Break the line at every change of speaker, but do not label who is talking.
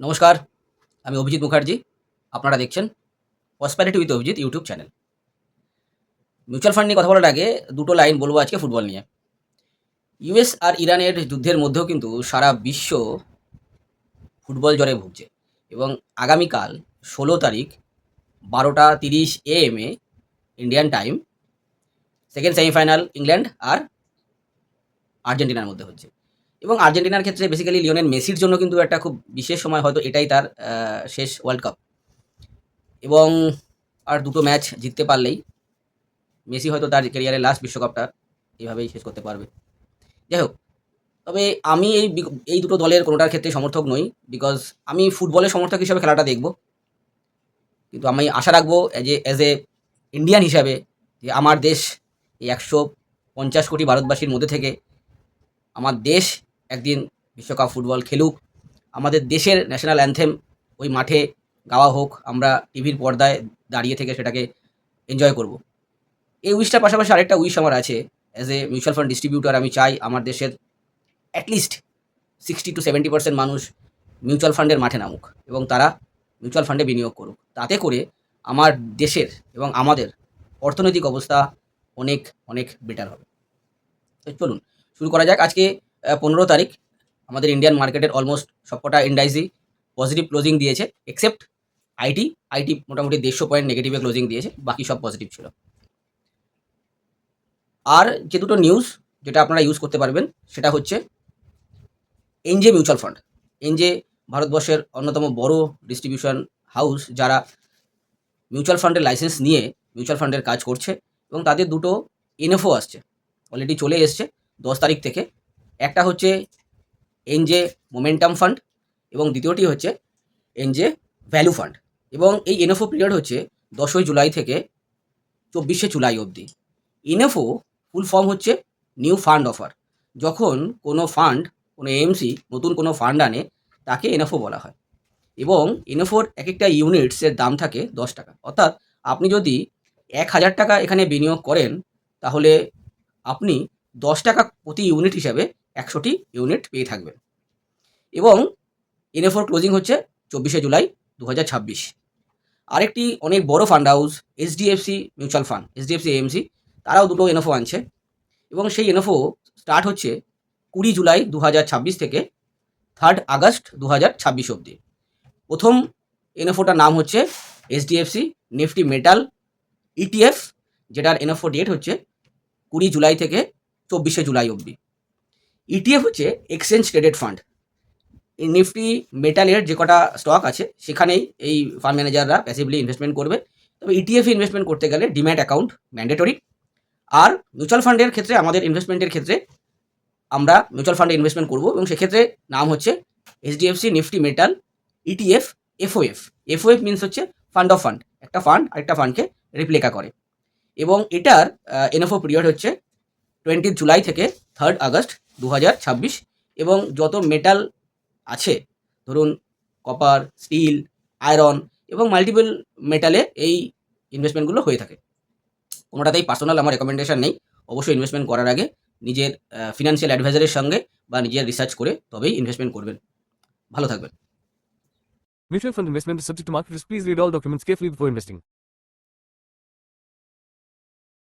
নমস্কার, আমি অভিজিৎ মুখার্জি। আপনারা দেখছেন prosperity with Abhijit YouTube channel. Mutual fund নিয়ে কথা বলার আগে দুটো লাইন বলবো আজকে ফুটবল নিয়ে। ইউএস আর ইরানের যুদ্ধের মধ্যেও কিন্তু সারা বিশ্ব ফুটবল জ্বরে ভুগছে এবং আগামীকাল 16 তারিখ 12:30 AM এ Indian time second semifinal England আর আর্জেন্টিনার মধ্যে হচ্ছে। এবং আর্জেন্টিনার ক্ষেত্রে বেসিক্যালি লিওনেল মেসির জন্য কিন্তু একটা খুব বিশেষ সময়, হয়তো এটাই তার শেষ ওয়ার্ল্ড কাপ এবং আর দুটো ম্যাচ জিততে পারলেই মেসি হয়তো তার ক্যারিয়ারের লাস্ট বিশ্বকাপটা এভাবেই শেষ করতে পারবে। যাই হোক, তবে আমি এই দুটো দলের কোনোটার ক্ষেত্রে সমর্থক নই, বিকজ আমি ফুটবলের সমর্থক হিসাবে খেলাটা দেখব। কিন্তু আমি আশা রাখবো অ্যাজ এ ইন্ডিয়ান হিসাবে যে আমার দেশ এই 150 কোটি ভারতবাসীর মধ্যে থেকে আমার দেশ একদিন বিশ্বকাপ ফুটবল খেলুক, আমাদের দেশের ন্যাশনাল অ্যানথেম ওই মাঠে গাওয়া হোক, আমরা টিভির পর্দায় দাঁড়িয়ে থেকে সেটাকে এনজয় করব। এই উইশটার পাশাপাশি আরেকটা উইশ আমার আছে। As a mutual fund distributor আমি চাই আমার দেশের অ্যাটলিস্ট 60 to 70% মানুষ মিউচুয়াল ফান্ডের মাঠে নামুক এবং তারা মিউচুয়াল ফান্ডে বিনিয়োগ করুক। তাতে করে আমার দেশের এবং আমাদের অর্থনৈতিক অবস্থা অনেক অনেক বেটার হবে। তো চলুন শুরু করা যাক। আজকে 15 তারিখ আমাদের ইন্ডিয়ান মার্কেটের অলমোস্ট সবকটা ইন্ডাইসই পজিটিভ ক্লোজিং দিয়েছে, এক্সেপ্ট আইটি মোটামুটি 150 পয়েন্ট নেগেটিভে ক্লোজিং দিয়েছে, বাকি সব পজিটিভ ছিল। আর যে দুটো নিউজ যেটা আপনারা ইউজ করতে পারবেন সেটা হচ্ছে এনজে মিউচুয়াল ফান্ড। এনজে ভারতবর্ষের অন্যতম বড় ডিস্ট্রিবিউশন হাউস, যারা মিউচুয়াল ফান্ডের লাইসেন্স নিয়ে মিউচুয়াল ফান্ডের কাজ করছে এবং তাদের দুটো এনএফও আসছে, অলরেডি চলে এসছে 10 তারিখ থেকে। একটা হচ্ছে এনজে মোমেন্টাম ফান্ড এবং দ্বিতীয়টি হচ্ছে এনজে ভ্যালু ফান্ড। এবং এই এনএফও পিরিয়ড হচ্ছে 10ই জুলাই থেকে 24শে জুলাই অবধি। এনএফও ফুল ফর্ম হচ্ছে নিউ ফান্ড অফার। যখন কোনো ফান্ড, কোনো এএমসি নতুন কোনো ফান্ড আনে তাকে এনএফও বলা হয়। এবং এনএফওর এক একটা ইউনিটসের দাম থাকে 10 টাকা। অর্থাৎ আপনি যদি 1000 টাকা এখানে বিনিয়োগ করেন তাহলে আপনি 10 টাকা প্রতি ইউনিট হিসাবে 100টি ইউনিট পেয়ে থাকবেন। এবং এনএফওর ক্লোজিং হচ্ছে 24শে জুলাই 2026। আরেকটি অনেক বড় fund house HDFC mutual fund, HDFC AMC, তারাও দুটো এনএফও আনছে এবং সেই এনএফও স্টার্ট হচ্ছে 20 জুলাই 2026 থেকে 3 আগস্ট 2026 অবধি। প্রথম এনএফওটার নাম হচ্ছে এইচডিএফসি নিফটি মেটাল ইটিএফ, যেটার এনএফও ডেট হচ্ছে 20 জুলাই থেকে 24শে জুলাই অবধি। ইটিএফ হচ্ছে এক্সচেঞ্জ ট্রেডেড ফান্ড। এই নিফটি মেটালের যে কটা স্টক আছে সেখানেই এই ফান্ড ম্যানেজাররা প্যাসিভলি ইনভেস্টমেন্ট করবে। তবে ইটিএফে ইনভেস্টমেন্ট করতে গেলে ডিম্যাট অ্যাকাউন্ট ম্যান্ডেটরি। আর মিউচুয়াল ফান্ডের ক্ষেত্রে, আমাদের ইনভেস্টমেন্টের ক্ষেত্রে আমরা মিউচুয়াল ফান্ডে ইনভেস্টমেন্ট করব এবং সেক্ষেত্রে নাম হচ্ছে HDFC Nifty metal ETF FOF. FOF means হচ্ছে ফান্ড অফ ফান্ড, একটা ফান্ড আরেকটা ফান্ডকে রিপ্লেকা করে। এবং এটার এনএফও পিরিয়ড হচ্ছে 20 জুলাই থেকে 3 আগস্ট 2026। এবং যত মেটাল আছে, ধরুন কপার, স্টিল, আয়রন এবং মাল্টিপল মেটালে এই ইনভেস্টমেন্টগুলো হয়ে থাকে। কোনোটাতেই পার্সোনাল আমার রেকমেন্ডেশন নেই। অবশ্যই ইনভেস্টমেন্ট করার আগে নিজের ফিনান্সিয়াল অ্যাডভাইজারের সঙ্গে বা নিজের রিসার্চ করে তবেই ইনভেস্টমেন্ট করবেন। ভালো থাকবেন।
Mutual fund investment is subject to market risk. Please read all documents carefully before investing.